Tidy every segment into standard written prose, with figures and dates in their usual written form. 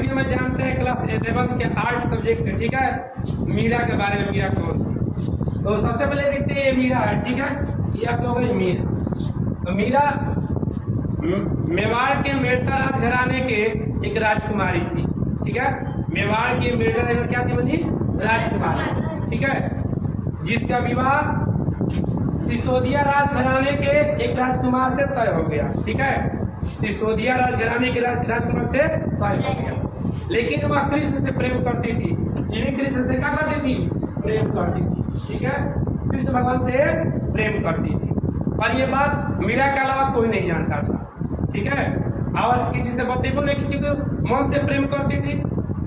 Video में जानते हैं क्लास 11 के आर्ट सब्जेक्ट से, ठीक है, मीरा के बारे में। मीरा कौन थी? तो सबसे पहले देखते हैं ये मीरा है, ठीक है, ये आपका हो गई मीरा। तो मीरा मेवाड़ के मेड़ता राजघराने के एक राजकुमारी थी, ठीक है। मेवाड़ की मेड़ता राजकुमारी क्या थी बनी? राजकुमारी, ठीक है, जिसका विवाह सिसोदिया राजघराने के एक राजकुमार से तय हो गया, ठीक है। सिसोदिया राजघराने के राजकुमार से तय हो गया, लेकिन वह कृष्ण से प्रेम करती थी। इन्हीं कृष्ण से क्या करती थी? प्रेम करती थी, ठीक है, कृष्ण भगवान से प्रेम करती थी। और ये बात मीरा के अलावा कोई नहीं जानता था, ठीक है, और किसी से बतेबो नहीं की थी, मन से प्रेम करती थी,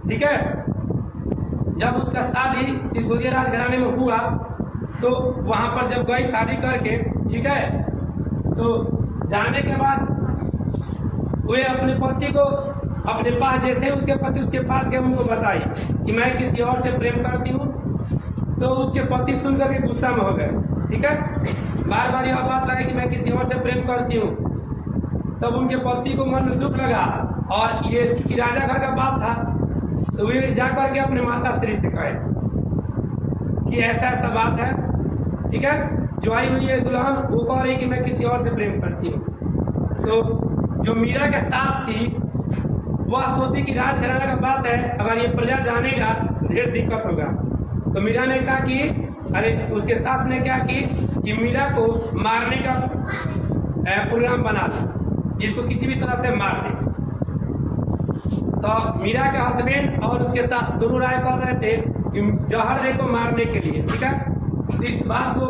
ठीक है। जब उसका शादी सिसोदिया राजघराने में हुआ तो वहां पर जब गई शादी करके, ठीक है, तो जाने के बाद वे अपने पति को अपने पास, जैसे उसके पति उसके पास गए, उनको बताई कि मैं किसी और से प्रेम करती हूँ। तो उसके पति सुनकर के गुस्सा में हो गए, ठीक है, बार बार यह बात लगा कि मैं किसी और से प्रेम करती हूँ। तब उनके पति को मन में दुख लगा, और ये चूंकि राजा घर का बात था, तो वे जाकर के अपने माता श्री से कहे कि ऐसा ऐसा बात है, ठीक है, जो आई हुई है दुल्हन, वो कह रही कि मैं किसी और से प्रेम करती हूँ। तो जो मीरा के सास थी वह सोची कि राजघराना का बात है, अगर ये प्रजा जानेगा ढेर दिक्कत होगा। तो मीरा ने कहा कि अरे, उसके सास ने क्या की कि मीरा को मारने का प्रोग्राम बना दो, जिसको किसी भी तरह से मार दे। तो मीरा के हस्बैंड और उसके सास दोनों राय कर रहे थे कि जहर दे को मारने के लिए, ठीक है। तो इस बात को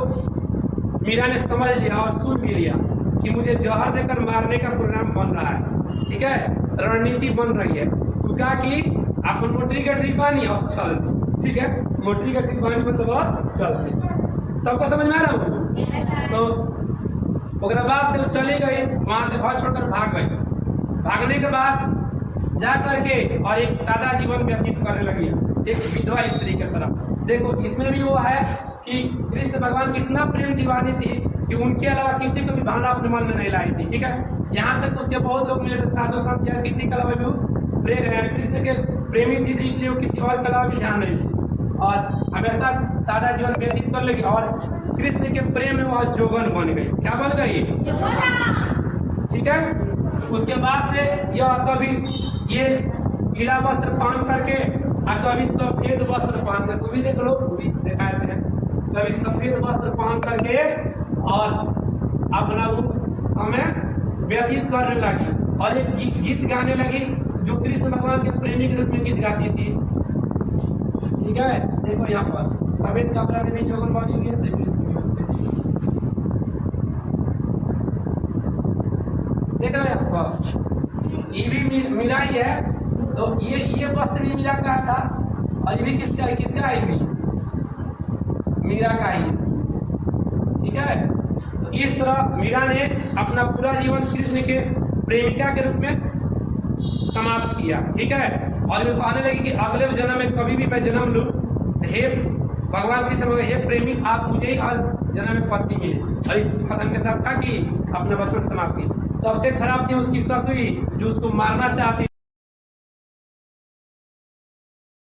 मीरा ने समझ लिया और सुन भी लिया कि मुझे जहर देकर मारने का प्रोग्राम बन रहा है, ठीक है, रणनीति बन रही है। तो कहा कि आप मोटरी गठरी बानी और चल, ठीक है, मोटरी गठरी बानी मतलब चल। सबको समझ में आ रहा हूँ? तो उसके बाद से वो चली गई, वहां से घर छोड़कर भाग गई। भागने के बाद जा करके और एक सादा जीवन व्यतीत करने लगी, एक विधवा स्त्री की तरह। देखो, इसमें भी वो है कि कृष्ण भगवान की इतना प्रेम दीवानी थी कि उनके अलावा किसी को भी भावना अपने मन में नहीं लाई थी, ठीक है। यहाँ तक उसके बहुत लोग मिले थे, साधु संत या किसी के अलावा भी कृष्ण के प्रेमी थी, तो इसलिए वो किसी और के अलावा भी ध्यान नहीं थी, और हमेशा सादा जीवन व्यतीत कर लगी। और कृष्ण के प्रेम में वह जोगन बन गई। क्या बन गई? ठीक है। उसके बाद से यह कभी ये गीला वस्त्र पहन करके और कभी सफेद वस्त्र पहन कर, भी देख लो, भी दिखाते हैं, कभी सफेद वस्त्र पहन करके और अपना समय व्यतीत करने लगी, और एक गीत गाने लगी जो कृष्ण भगवान के प्रेमी के रूप में गीत गाती थी, ठीक है। देखो यहाँ पर सफेद कपड़ा में भी जोगन बनी हुई है, देख रहे हैं, ये भी मीरा ही है। तो ये वस्त्र भी मीरा का था, और ये भी किसका है? किसका है? भी मीरा का ही, ठीक है। तो इस तरह मीरा ने अपना पूरा जीवन कृष्ण के प्रेमिका के रूप में समाप्त किया, ठीक है। और वे कहने लगी कि अगले जन्म में कभी भी मैं जन्म लूं, हे भगवान कृष्ण, हे प्रेमी, आप मुझे ही हर जन्म में पत्नी मिले। और इस कथन के साथ था कि अपना वचन समाप्त की। सबसे खराब थी उसकी ससुरी, जो उसको मारना चाहती